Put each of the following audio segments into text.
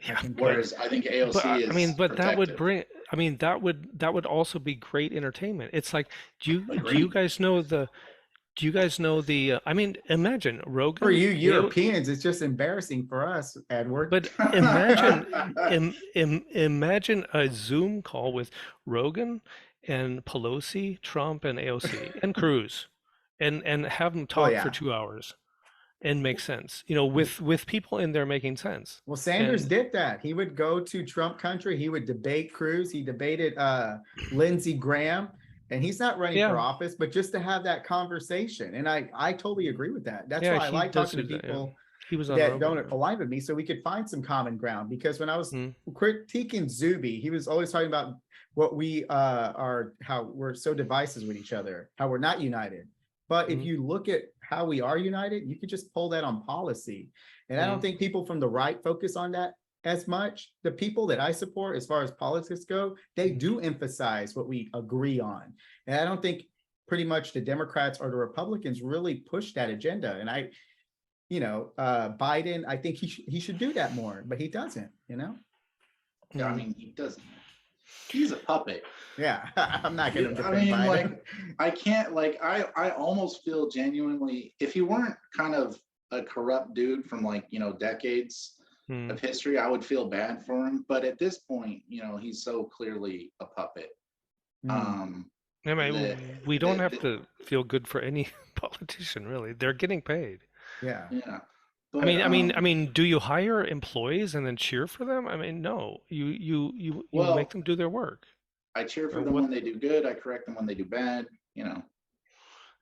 Yeah, Whereas I think but AOC I mean, is but that would protective. bring. I mean, that would also be great entertainment. It's like, do you Agreed. guys know the? Do you guys know the? I mean, imagine For Rogan. you AO, Europeans, it's just embarrassing for us, Edward. but imagine a Zoom call with Rogan and Pelosi, Trump, and AOC and Cruz, and have them Well, talk for yeah. 2 hours and make sense. With people in there making sense. Well, Sanders And did that. He would go to Trump country. He would debate Cruz. He debated Lindsey Graham, and he's not running for yeah, office, but just to have that conversation. And I totally agree with that. That's yeah, why I he like does talking to do that. Yeah, people he was on that Rogan. don't Yeah. align with me, so we could find some common ground. Because when I was Mm, critiquing Zuby, he was always talking about what we are, how we're so divisive with each other, how we're not united. But if mm, you look at how we are united, you could just pull that on policy. And I don't mm, think people from the right focus on that as much. The people that I support, as far as politics go, they mm. do emphasize what we agree on. And I don't think pretty much the Democrats or the Republicans really push that agenda. And Biden, I think he should do that more, but he doesn't. Yeah, I Mm. mean, he doesn't. He's a puppet. Yeah, I'm not going to I defend mean, Biden. like, I can't, like, I almost feel genuinely, if he weren't kind of a corrupt dude from like, decades Mm. of history, I would feel bad for him. But at this point, he's so clearly a puppet. Hmm. Um, I that, mean, we don't that, have that to feel good for any politician, really. They're getting paid. Yeah. yeah. I But mean, I mean, I mean, do you hire employees and then cheer for them? I mean, no. You make well, them do their work. I cheer for Or them what? when they do good. I correct them when they do bad.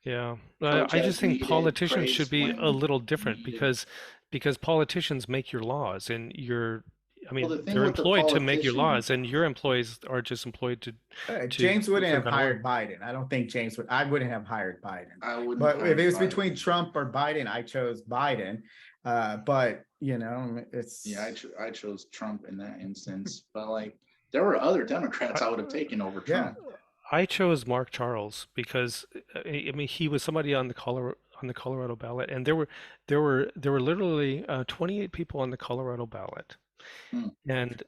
Yeah. Coach I just as think needed, politicians should praise be a when little different needed. because politicians make your laws and I Well, the mean, thing they're with the employed to make your politician, laws and your employees are just employed to James do wouldn't some have kind of work. hired Biden. I don't think James would. I wouldn't have hired Biden. I wouldn't have But if it hired was between Biden. Trump or Biden, I chose Biden. But Yeah, it's I chose Trump in that instance, but like there were other Democrats I, I would have taken over yeah. Trump. I chose Mark Charles because I mean he was somebody on the Colorado ballot, and there were literally 28 people on the Colorado ballot, Hmm. and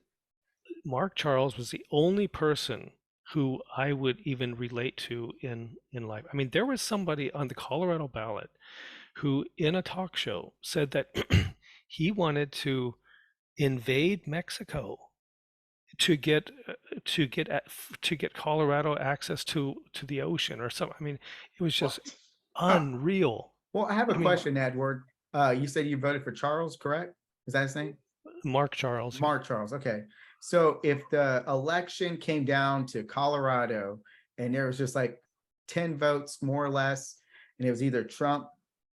Mark Charles was the only person who I would even relate to in life. I mean, there was somebody on the Colorado ballot who, in a talk show, said that he wanted to invade Mexico to get to get Colorado access to the ocean or something. I mean, it was just What? unreal. Well, I have a I mean, question, Edward. You said you voted for Charles, correct? Is that his name? Mark Charles. Mark Charles. Okay. So if the election came down to Colorado and there was just like 10 votes, more or less, and it was either Trump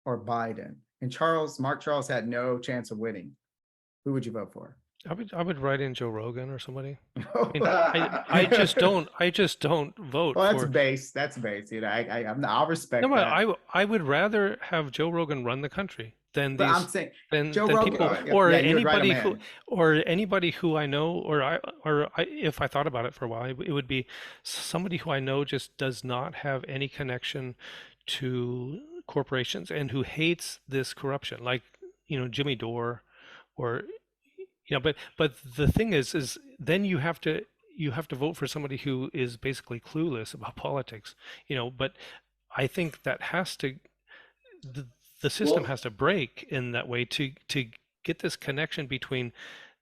or Biden, and Mark Charles had no chance of winning, who would you vote for? I would write in Joe Rogan or somebody. I mean, Well, I just don't vote that's for. base. That's base. I'll No, respect but that. I would rather have Joe Rogan run the country than But I'm these saying than Joe than Rogan. people Right. or Yeah, you would write him anybody who in. I know if I thought about it for a while, it would be somebody who I know just does not have any connection to corporations and who hates this corruption, like Jimmy Dore or but the thing is then you have to vote for somebody who is basically clueless about politics, but I think that the, the system Well, has to break in that way to get this connection between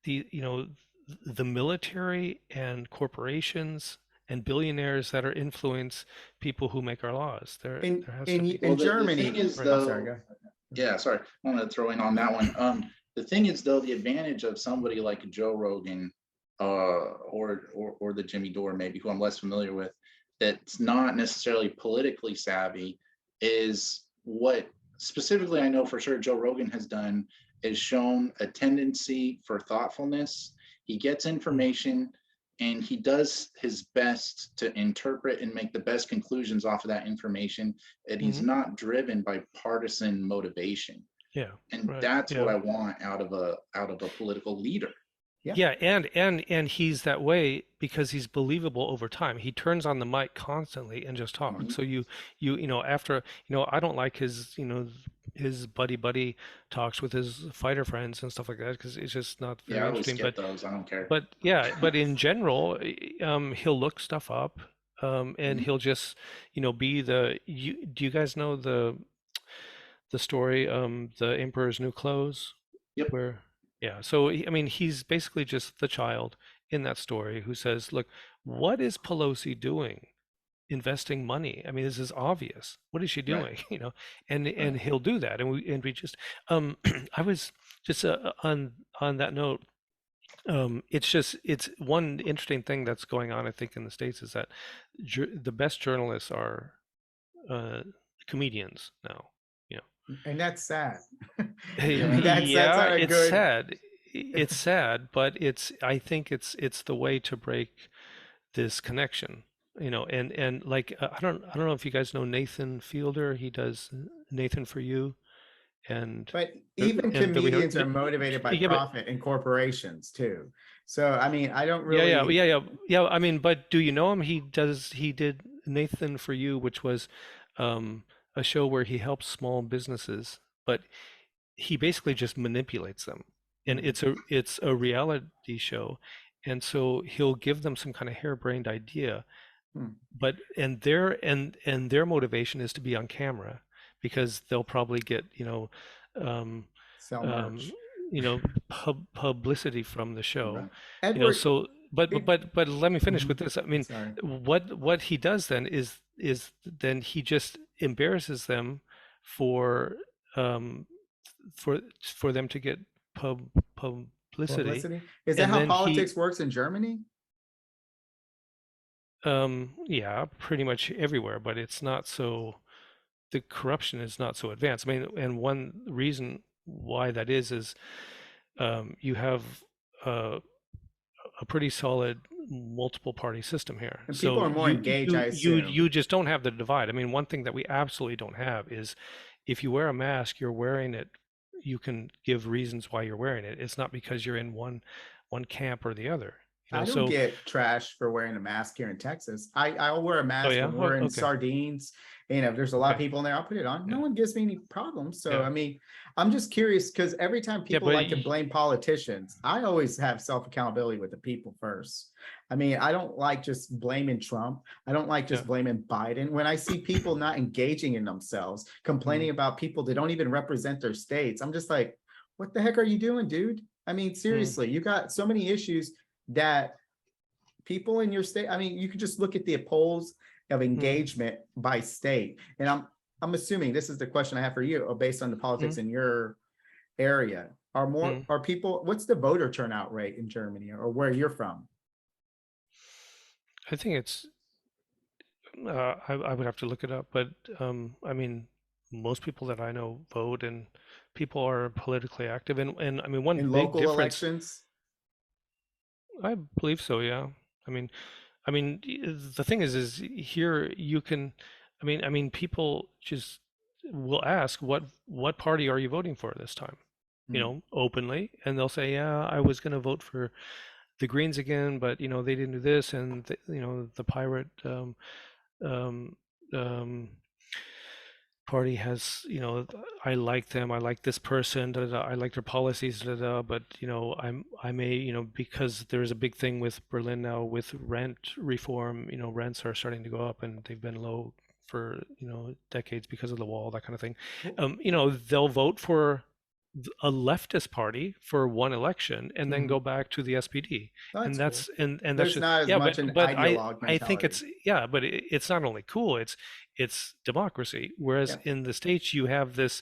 the military and corporations and billionaires that are influence people who make our laws. There In there has to in be. in the thing Germany. is Right. I'm sorry, though, go ahead. yeah, sorry, I want to throw in on that one. The thing is though, the advantage of somebody like Joe Rogan, or the Jimmy Dore maybe, who I'm less familiar with, that's not necessarily politically savvy, is what specifically I know for sure Joe Rogan has done is shown a tendency for thoughtfulness. He gets Mm, information and he does his best to interpret and make the best conclusions off of that information, and he's mhm. not driven by partisan motivation. Yeah, And right. that's what Yeah. I want out of a political leader. Yeah. Yeah, and he's that way because he's believable over time. He turns on the mic constantly and just talks. Mhm. So after I don't like his his buddy talks with his fighter friends and stuff like that, because it's just not Yeah, very I always interesting. skip those. I don't care. But yeah, but in general, he'll look stuff up, and Mhm. he'll just, be do you guys know the story, The Emperor's New Clothes, Yep. where, yeah, so I mean, he's basically just the child in that story who says, look, what is Pelosi doing? Investing money. I mean, this is obvious. What is she Right. doing? And Right. he'll do that, and we just, I was just, on that note, it's one interesting thing that's going on, I think, in the States, is that the best journalists are, uh, comedians now. You And that's sad. I mean, Yeah. that's yeah, not a it's good. sad. It's sad, but I think it's the way to break this connection. And like, I don't know if you guys know Nathan Fielder. He does Nathan for You, and But even the comedians are motivated by yeah, but profit and corporations too. So I mean, I don't yeah, really. I mean, but do you know him? He did Nathan for You, which was, um, a show where he helps small businesses, but he basically just manipulates them. And Hmm, it's a reality show, and so he'll give them some kind of harebrained idea, hmm. but and their motivation is to be on camera, because they'll probably get, um, Sell um, merch. publicity from the show, Right. Edward, so, it, but let me finish mhm, with this. I mean, sorry. what he does then is then he just embarrasses them for, um for them to get publicity, Publicity. Is that and how then he, politics works in Germany? yeah, pretty much everywhere, but it's not so, the corruption is not so advanced. I mean, and one reason why that is, you have, uh, a pretty solid multiple party system here. And people So are more engaged, I assume. you just don't have the divide. I mean, one thing that we absolutely don't have is, if you wear a mask, you're wearing it. You can give reasons why you're wearing it. It's not because you're in one camp or the other. I don't So, get trashed for wearing a mask here in Texas. I'll wear a oh mask yeah, when we're in okay, sardines. If there's a lot of okay, people in there, I'll put it on. No yeah, one gives me any problems. So yeah, I mean, I'm just curious because every time yeah, people but like to blame politicians, I always have self accountability with the people first. I mean, I don't like just blaming Trump. I don't like yeah, just blaming Biden. When I see people not engaging in themselves, mm, complaining about people that don't even represent their states, I'm just like, what the heck are you doing, dude? I mean, mm, seriously, you got so many issues that people in your state. I mean, you could just look at the polls of mm, engagement by state. And I'm assuming this is the question I have for you, based on the mm, politics in your area. mm. Are people, what's the voter turnout rate in Germany or where you're from? I think it's, I would have to look it up, but, I mean, most people that I know vote, and people are politically active, and I mean, one In big local difference, elections? I believe so, yeah. I mean, the thing is here you can, I mean, people just will ask, what party are you voting for this time? Hmm. Openly, and they'll say, yeah, I was going to vote for the Greens again, but they didn't do this, and the pirate, um, um, party has, I like them, I like this person, da, da, da, I like their policies, da, da, da, but I may, because there's a big thing with Berlin now with rent reform. Rents are starting to go up, and they've been low for decades because of the wall, that kind of thing. Well, They'll vote for a leftist party for one election, and then mhm. go back to the SPD. That's And cool. that's and that's There's just, not as yeah, much an but ideologue I think mentality. it's, yeah, but it's not only cool, it's democracy. Whereas Yeah, in the States, you have this,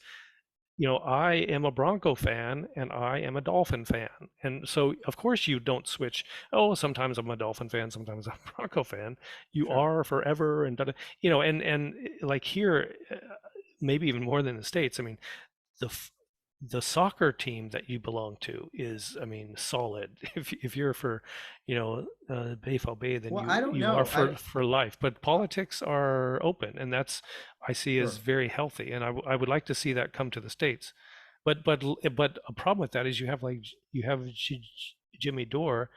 I am a Bronco fan and I am a Dolphin fan. And so, of course, you don't switch. Oh, sometimes I'm a Dolphin fan, sometimes I'm a Bronco fan. You sure. are forever, and and like here, maybe even more than the States. I mean, the the soccer team that you belong to is, I mean, solid. If you're for, BVB, then Well, you I don't you are know. for life. But politics are open, and that's, I see, as Sure. very healthy. And I would like to see that come to the States. But a problem with that is, you have Jimmy Dore.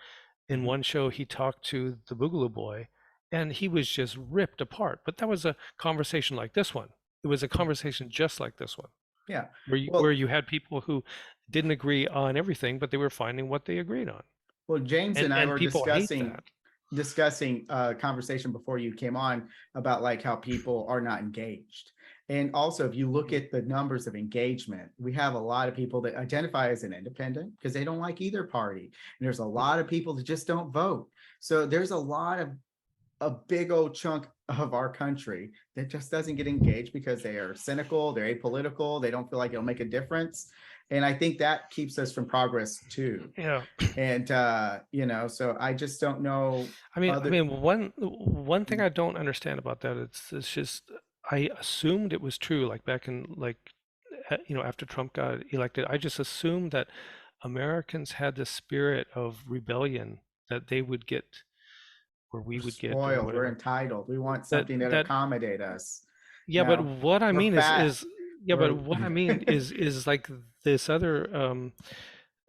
In Mhm. one show, he talked to the Boogaloo Boy, and he was just ripped apart. But that was a conversation like this one. It was a conversation just like this one. Yeah. where Well, you had people who didn't agree on everything, but they were finding what they agreed on. James and I And were people hate that. discussing conversation before you came on about like how people are not engaged. And also, if you look at the numbers of engagement, we have a lot of people that identify as an independent because they don't like either party. And there's a lot of people that just don't vote. So there's a lot of a big old chunk of our country that just doesn't get engaged because they are cynical, they're apolitical, they don't feel like it'll make a difference. And I think that keeps us from progress too. Yeah. And so I just don't know I other. mean, one thing I don't understand about that, it's just I assumed it was true, like back in like after Trump got elected, I just assumed that Americans had this spirit of rebellion that they would get, or we We're would get, or spoiled, we're whatever. entitled, we want That something that that accommodate us. Yeah, but No, what I we're mean fat, is yeah, but we're what I mean is like this other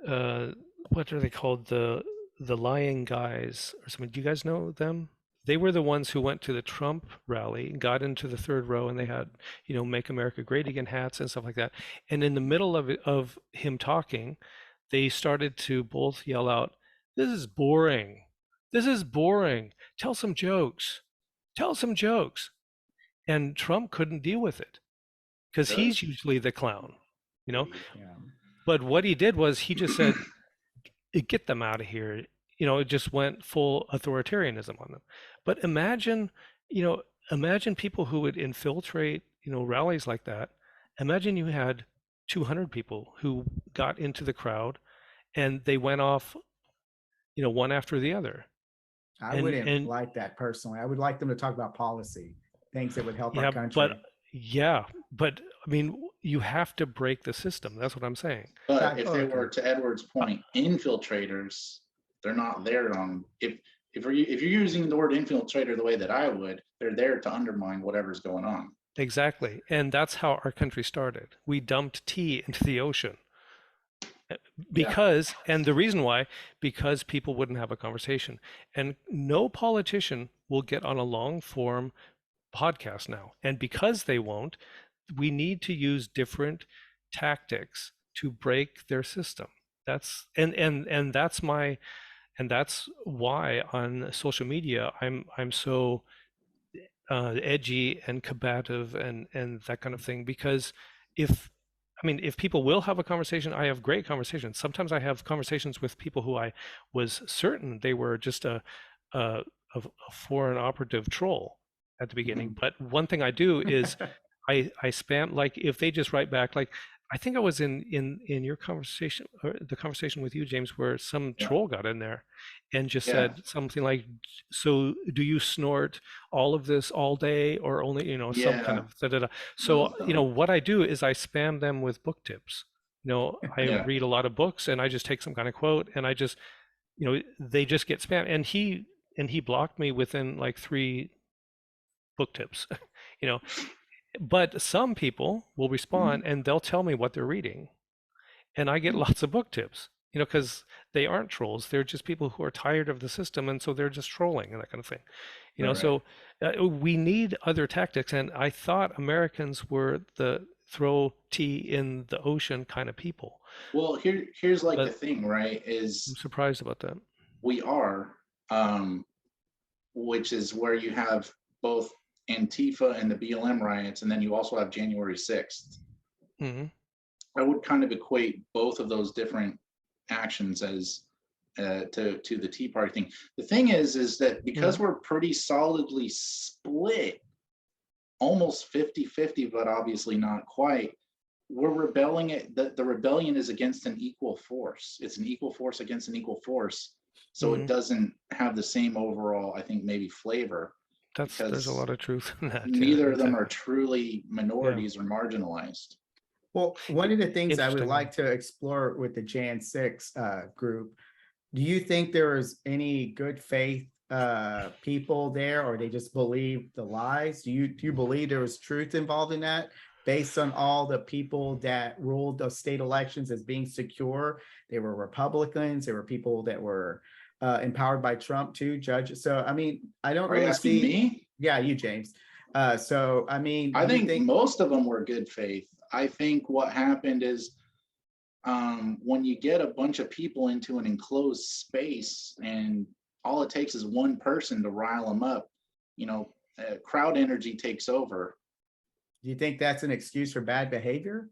uh what are they called, the lying guys or something. Do you guys know them? They were the ones who went to the Trump rally, got into the third row, and they had, Make America Great Again hats and stuff like that. And in the middle of him talking, they started to both yell out, "This is boring. This is boring. Tell some jokes. Tell some jokes." And Trump couldn't deal with it because Really? he's usually the clown, you know. yeah. But what he did was he just said, Get them out of here." It just went full authoritarianism on them. But imagine people who would infiltrate, rallies like that. Imagine you had 200 people who got into the crowd and they went off, one after the other. I And wouldn't and like that personally. I would like them to talk about policy, things that would help our yeah, country. but I mean, you have to break the system. That's what I'm saying. But if Oh, they okay. were, to Edward's Uh, point, infiltrators, they're not there on, if you're using the word infiltrator the way that I would, they're there to undermine whatever's going on. Exactly. And that's how our country started. We dumped tea into the ocean Yeah. and the reason why, because people wouldn't have a conversation. And no politician will get on a long form podcast now. And because they won't, we need to use different tactics to break their system. That's why on social media I'm so edgy and combative and that kind of thing, because if if people will have a conversation, I have great conversations. Sometimes I have conversations with people who I was certain they were just a, a foreign operative troll at the beginning. Mhm. But one thing I do is I spam, like if they just write back, like I think I was in your conversation, or the conversation with you, James, where some Yeah. troll got in there and just Yeah. said something like, "So do you snort all of this all day, or only, some kind Yeah. of da da da." So, Those dumb. what I do is I spam them with book tips. I Yeah. read a lot of books and I just take some kind of quote and I just, they just get spam. And he blocked me within like three book tips, you know. But some people will Mhm. respond and they'll tell me what they're reading, and I get lots of book tips, because they aren't trolls. They're just people who are tired of the system, and so they're just trolling and that kind of thing. Right. Right. So we need other tactics, and I thought Americans were the throw tea in the ocean kind of people, Well, here's like the but thing, right? I'm Is surprised about that. we are, um, which is where you have both Antifa and the BLM riots, and then you also have January 6th. Hmm. I would kind of equate both of those different actions as to the Tea Party thing. The thing is that Hmm. because we're pretty solidly split, almost 50-50, but obviously not quite, we're rebelling it. The rebellion is against an equal force. It's an equal force against an equal force. So it Hmm. doesn't have the same overall, I think, maybe flavor, There's a because lot of truth in that. Yeah, neither of them are exactly. truly Yeah. minorities or marginalized. Well, one of the things I would Interesting. Yeah. like to explore with the Jan 6 group, do you think there is any good faith people there, or they just believe the lies? Do you believe there was truth involved in that based on all the people that ruled the state elections as being secure? They were Republicans, there were people that were empowered by Trump too, judges. So I mean, I don't Are you really asking see, me? yeah, you, James. So I mean, I do you think think most of them were good faith. I think what happened is when you get a bunch of people into an enclosed space and all it takes is one person to rile them up, crowd energy takes over. Do you think that's an excuse for bad behavior?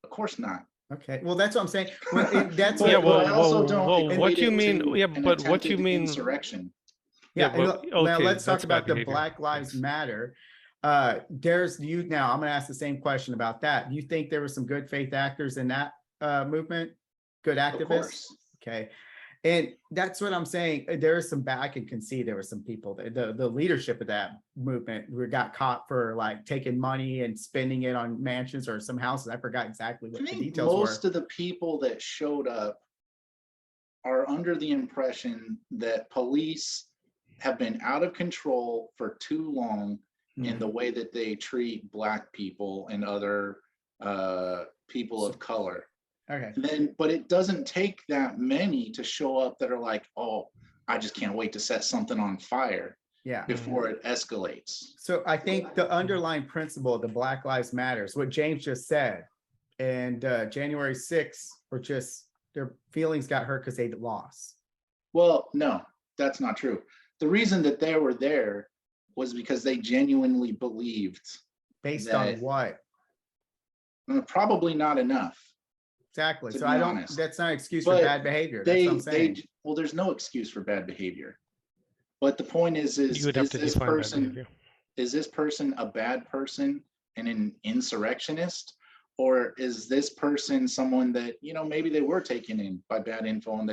Of course not. Okay, well, that's what I'm saying. Well, that's Yeah, what, But well, I also well, don't well, what equate do you it mean? to Yeah, an but what do you attempted mean? insurrection. Yeah, yeah, well, now okay, let's talk that's bad about the behavior. Black Lives Thanks. Matter. There's you now. I'm going to ask the same question about that. Do you think there were some good faith actors in that movement? Good Of activists? course. Okay. And that's what I'm saying. There is some, I can concede there were some people, the leadership of that movement who got caught for like taking money and spending it on mansions or some houses. I forgot exactly I what the think details were. most of the people that showed up are under the impression that police have been out of control for too long in the way that they treat Black people and other people of color. Okay. And then, but it doesn't take that many to show up that are like, oh, I just can't wait to set something on fire Yeah. before it escalates. So I think the underlying principle of the Black Lives Matters, what James just said, and January 6th were just their feelings got hurt because they lost. Well, no, that's not true. The reason that they were there was because they genuinely believed. Based on what? Probably not enough. Exactly. To So be I don't, honest. that's not an excuse But for bad behavior. That's what I'm saying. Well, there's no excuse for bad behavior. But the point is You would have to this define bad person, behavior. is this person a bad person and an insurrectionist? Or is this person someone that, maybe they were taken in by bad info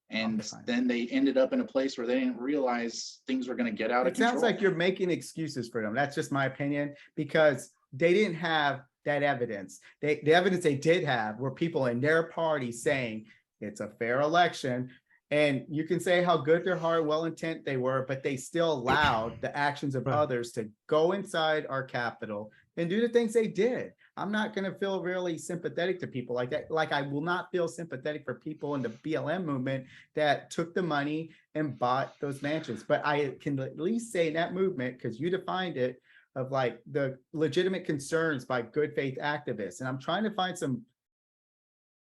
and then they ended up in a place where they didn't realize things were going to get out of control? It sounds like you're making excuses for them. That's just my opinion, because they didn't have that evidence. The evidence they did have were people in their party saying it's a fair election. And you can say how good their heart, well intent they were, but they still allowed the actions of others to go inside our Capitol and do the things they did. I'm not going to feel really sympathetic to people like that. Like I will not feel sympathetic for people in the BLM movement that took the money and bought those mansions. But I can at least say in that movement, because you defined it, of like the legitimate concerns by good faith activists. And I'm trying to find some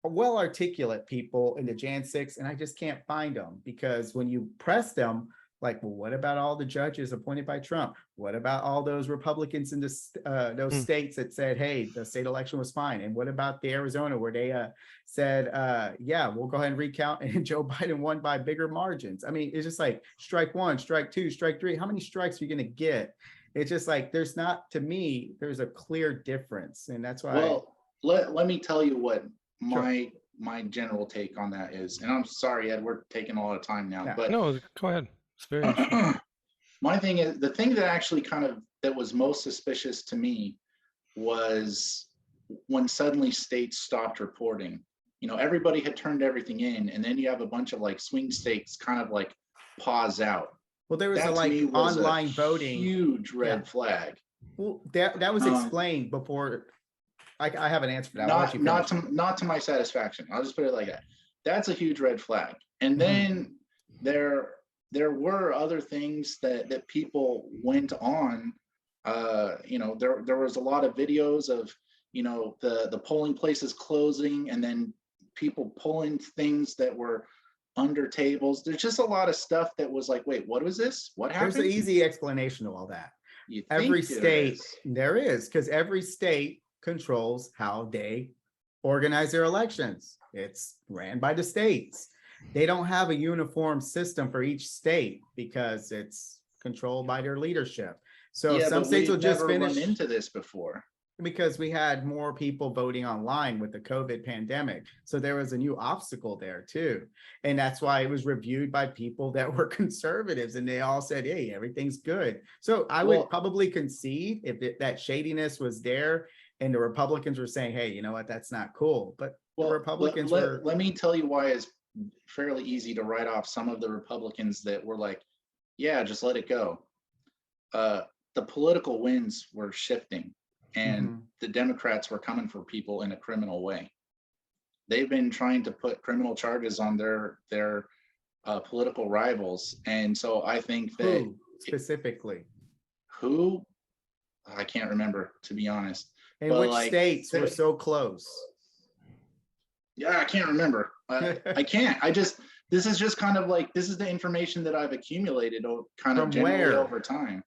well-articulate people in the Jan 6, and I just can't find them, because when you press them, like, well, what about all the judges appointed by Trump? What about all those Republicans in those states that said, hey, the state election was fine? And what about the Arizona where they said, yeah, we'll go ahead and recount and Joe Biden won by bigger margins? I mean, it's just like strike one, strike two, strike three. How many strikes are you going to get? It's just like, there's not, to me, there's a clear difference. And that's why. Well, let me tell you what my general take on that is. And I'm sorry, Ed, we're taking a lot of time now, but no, go ahead. It's very interesting. My thing is, the thing that actually that was most suspicious to me was when suddenly states stopped reporting. Everybody had turned everything in, and then you have a bunch of like swing states kind of like pause out. Well, there was online voting. Huge red flag. Well, that was explained before. I have an answer for that. Not to my satisfaction. I'll just put it like that. That's a huge red flag. And then there were other things that people went on. There was a lot of videos of the polling places closing, and then people pulling things that were under tables. There's just a lot of stuff that was like, wait, what was this? What happened? There's an easy explanation of all that. Every state, there is, because every state controls how they organize their elections. It's ran by the states. They don't have a uniform system for each state because it's controlled by their leadership. So some states will just finish into this before, because we had more people voting online with the COVID pandemic. So there was a new obstacle there too. And that's why it was reviewed by people that were conservatives, and they all said, hey, everything's good. So I would probably concede if that shadiness was there and the Republicans were saying, hey, you know what, that's not cool. But the Republicans let me tell you why it's fairly easy to write off some of the Republicans that were like, yeah, just let it go. The political winds were shifting, and the Democrats were coming for people in a criminal way. They've been trying to put criminal charges on their political rivals. And so I think that— Who specifically? Who? I can't remember, to be honest. And but which like, states were so close? yeah, I can't remember. I can't. This is just kind of like, this is the information that I've accumulated kind of From generally where? over time.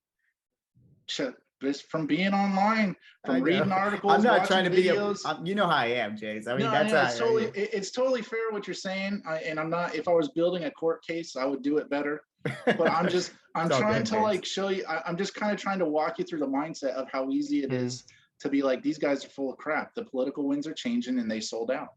Just from being online, I from know. reading I'm articles, not trying watching to be videos. you know how I am, Jace. I mean, No, that's no, how it's I totally, am. it's totally fair what you're saying. And I'm not, if I was building a court case, I would do it better. But I'm It's all trying good, to Jace. like show you, I'm just kind of trying to walk you through the mindset of how easy it Mm. is to be like, these guys are full of crap. The political winds are changing and they sold out.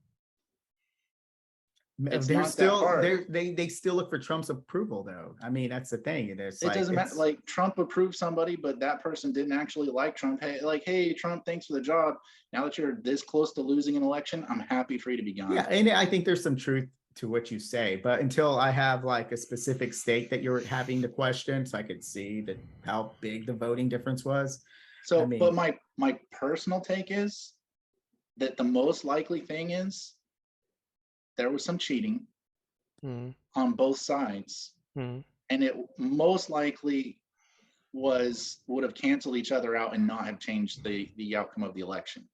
It's They're not that still hard. they still look for Trump's approval though. I mean, that's the thing. And it's It like doesn't matter. it's Like Trump approved somebody, but that person didn't actually like Trump. Hey, like, hey, Trump, thanks for the job. Now that you're this close to losing an election, I'm happy for you to be yeah, gone. and I think there's some truth to what you say, but until I have like a specific state that you're having the question, so I could see that how big the voting difference was. I So, but mean, my personal take is that the most likely thing is there was some cheating Mm. on both sides, Mm. and it most likely would have canceled each other out and not have changed the outcome of the election.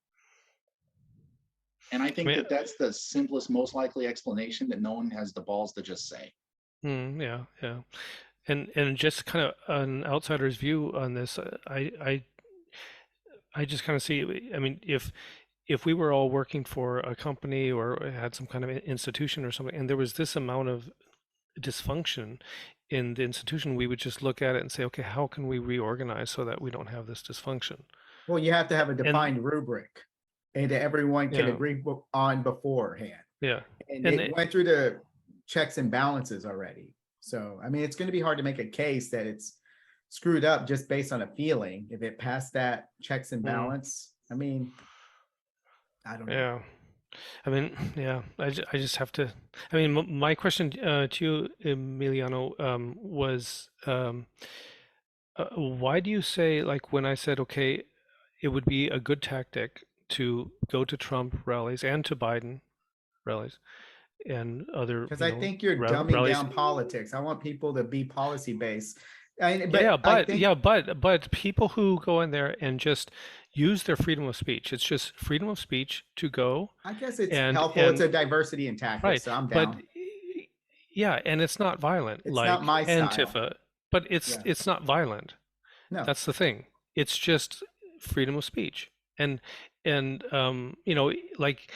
And I I think mean, that that's the simplest, most likely explanation that no one has the balls to just say. yeah, yeah. And just kind of an outsider's view on this, I just kind of see, I mean, if we were all working for a company or had some kind of institution or something, and there was this amount of dysfunction in the institution, we would just look at it and say, okay, how can we reorganize so that we don't have this dysfunction? well, you have to have a And defined rubric and that everyone can yeah, agree on beforehand. yeah, And and it went through the checks and balances already. So, I mean, it's going to be hard to make a case that it's screwed up just based on a feeling. If it passed that checks and mm, balance, I mean, I don't know. yeah. I mean, yeah, I just have to. I mean, my question to you, Emiliano, was why do you say, like, when I said, okay, it would be a good tactic to go to Trump rallies and to Biden rallies and other, Because I think you're dumbing rallies? down politics. I want people to be policy based. Yeah, But I think, but people who go in there and just use their freedom of speech, it's just freedom of speech to go I guess it's helpful. It's and a diversity in right, tactics. So I'm but down. yeah, and it's not violent It's not like my style. Antifa, but Yeah. it's not violent. No. That's the thing. It's just freedom of speech. And like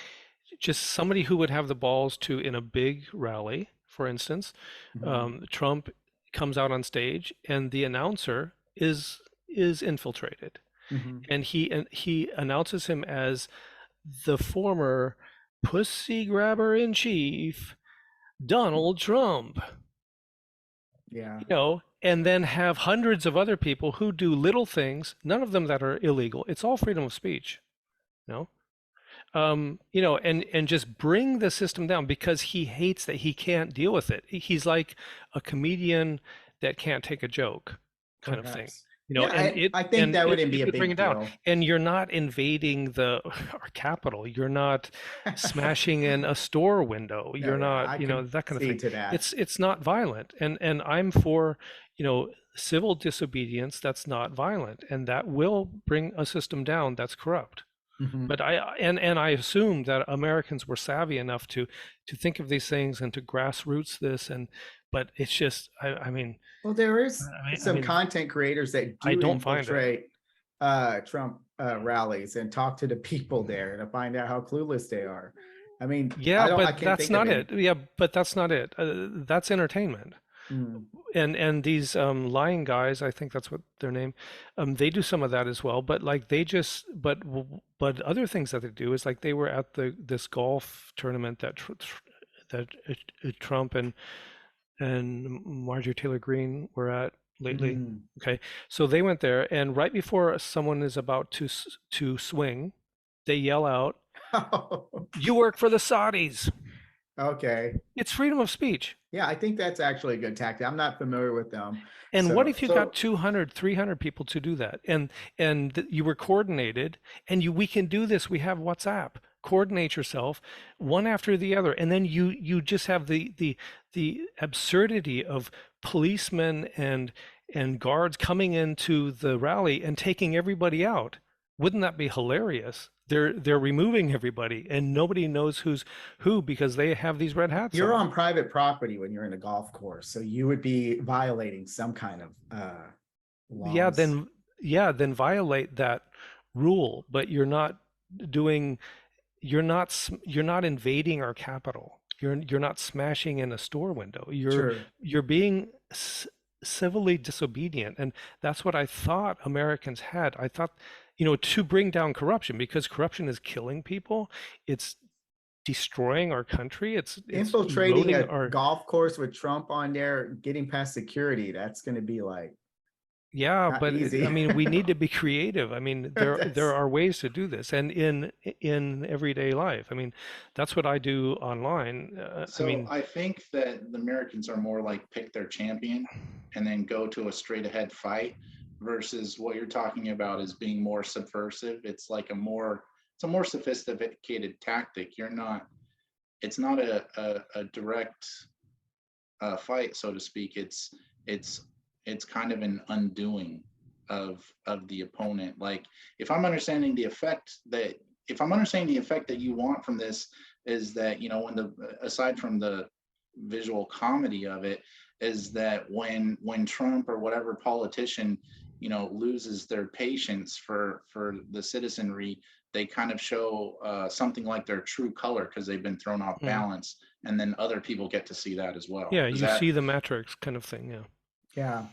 just somebody who would have the balls to, in a big rally, for instance, Mhm. Trump comes out on stage and the announcer is infiltrated, Mhm. and he announces him as the former pussy grabber in chief, Donald Trump, Yeah. and then have hundreds of other people who do little things, none of them that are illegal. It's all freedom of speech, you know? And just bring the system down because he hates that he can't deal with it. He's like a comedian that can't take a joke, kind of thing. Perhaps. Yeah, I think that wouldn't be It a would bring big it down. deal. And you're not invading our capital. You're not smashing in a store window. No, You're yeah, not, I could that kind of see thing. to that. It's not violent. And I'm for, civil disobedience that's not violent, and that will bring a system down that's corrupt. Mhm. But I assume that Americans were savvy enough to think of these things and to grassroots this, but it's just I mean Well, there is I some mean content creators that I do don't find it. infiltrate Trump rallies and talk to the people there to find out how clueless they are. I mean, Yeah, I but can't that's think of not any. it. Yeah, but that's not it. That's entertainment. Mm, And these lying guys, I think that's what their name, they do some of that as well. But like they just but other things that they do is like they were at this golf tournament that Trump and Marjorie Taylor Greene were at lately. mm. Okay, so they went there, and right before someone is about to swing, they yell out, "You work for the Saudis." Okay. It's freedom of speech. Yeah, I think that's actually a good tactic. I'm not familiar with them. And what So, if you got So 200, 300 people to do that? And you were coordinated, and we can do this. We have WhatsApp. Coordinate yourself one after the other, and then you just have the absurdity of policemen and guards coming into the rally and taking everybody out. Wouldn't that be hilarious? They're removing everybody and nobody knows who's who because they have these red hats You're on. on private property when you're in a golf course, so you would be violating some kind of Yeah, laws. then violate that rule, but doing you're not invading our capital. You're not smashing in a store window. True. You're being civilly disobedient, and that's what I thought Americans had. I thought, to bring down corruption because corruption is killing people. It's destroying our country. It's Infiltrating eroding a our. golf course with Trump on there, getting past security, that's going to be like Yeah, not but I easy. mean, we need to be creative. I mean, there That's are ways to do this, and in everyday life. I mean, that's what I do online. I So mean, I think that the Americans are more like pick their champion and then go to a straight ahead fight versus what you're talking about is being more subversive. It's a more sophisticated tactic. It's not a direct fight, so to speak. It's it's kind of an undoing of the opponent. Like if I'm understanding the effect that if I'm understanding the effect that you want from this is that when the aside from the visual comedy of it is that when Trump or whatever politician loses their patience for the citizenry, they kind of show something like their true color because they've been thrown off mm, balance, and then other people get to see that as well. yeah, Is you that see the Matrix kind of thing. Yeah, yeah.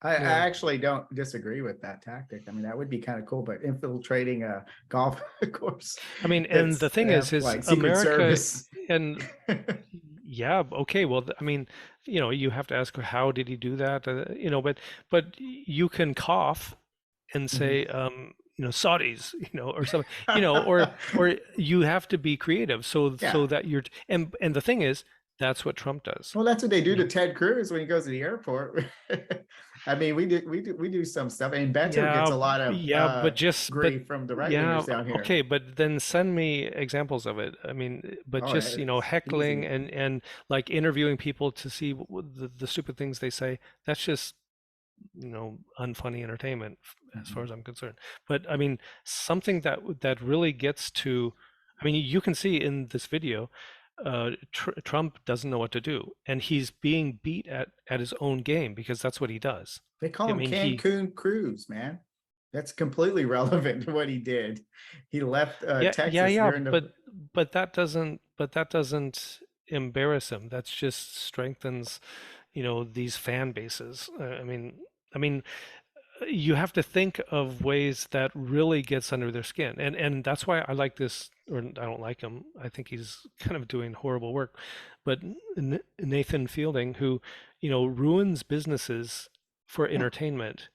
I yeah. actually don't disagree with that tactic. I mean, that would be kind of cool, but infiltrating a golf course I mean, and the that's thing is like Secret America, Service. and yeah, okay, well, I mean, you have to ask how did he do that? But you can cough and Mhm. say, Saudis, or something, or you have to be creative so Yeah. that and the thing is, that's what Trump does. Well, that's what they You do to know, Ted Cruz when he goes to the airport. I mean, we do some stuff, and Beto gets yeah, a lot of yeah, but grief from the right yeah, wingers down here. okay, but then send me examples of it. I mean, but Oh, just, it's heckling easy. and like interviewing people to see the stupid things they say. That's just unfunny entertainment as far Mhm. as I'm concerned. But I mean, something that really gets to, I mean, you can see in this video, Trump doesn't know what to do, and he's being beat at his own game because that's what he does. They call I him mean, Cancun Cruz, man. That's completely relevant to what he did. He left yeah, yeah, Texas yeah, during the. but that doesn't embarrass him. That's just strengthens, these fan bases. I mean, you have to think of ways that really gets under their skin, and that's why I like this, or I don't like him. I think he's kind of doing horrible work. But Nathan Fielding, who ruins businesses for entertainment,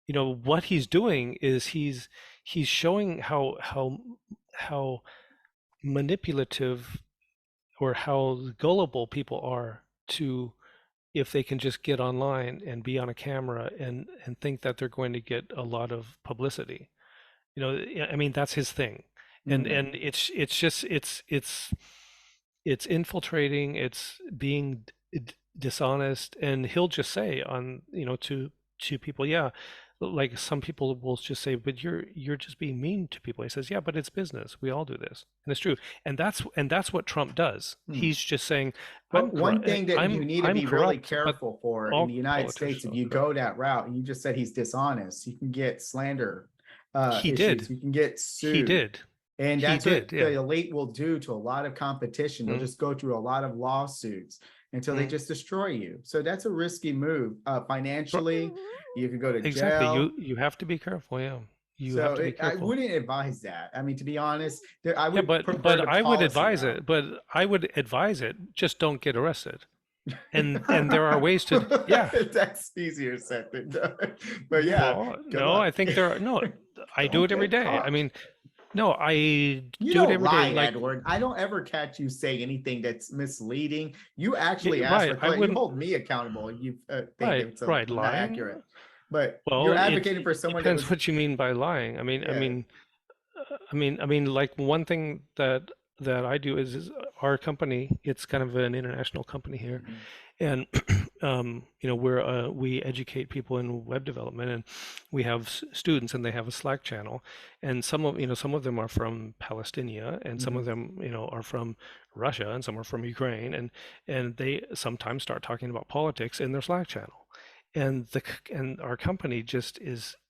what he's doing is he's showing how manipulative or how gullible people are to if they can just get online and be on a camera and think that they're going to get a lot of publicity. Yeah, I mean, that's his thing. And Mm. and it's just it's infiltrating, it's being dishonest, and he'll just say on, to people, yeah, like some people will just say, but you're just being mean to people. He says, yeah, but it's business. We all do this. And it's true. And that's what Trump does. Hmm. He's just saying, But one thing that you need to I'm be really corrupt, but careful for in the all United States, politicians if are you corrupt. go that route, and you just said he's dishonest, you can get slander He issues. did. You can get He sued. did. And He that's what did. Yeah. the elite will do to a lot of competition. They'll Mm, just go through a lot of lawsuits until they mm. just destroy you. So that's a risky move. Ri- Financially, you could go to Exactly. jail. You have to be careful. Yeah. You have So to be I careful. wouldn't advise that. I mean, to be honest, I Yeah, would but prefer but the I would policy advise route. it. But I would advise it. Just don't get arrested. And there are ways to. Yeah. That's easier said than done. But yeah, Well, good no, I luck. think there are no. I do Don't it every get day. I caught. mean, no, I You do it don't every day. lie, Like, Edward. I don't ever catch you say anything that's misleading. You actually yeah, ask right. for I you wouldn't. hold me accountable. You think Right. it's Right. not Lying. accurate, but Well, you're it advocating for someone that depends was. what you mean by lying. Yeah. Like one thing that I do is our company. It's kind of an international company here, Mhm. and we educate people in web development, and we have students, and they have a Slack channel, and some of them are from Palestine, and some of Mhm. them are from Russia, and some are from Ukraine, and they sometimes start talking about politics in their Slack channel, and our company just is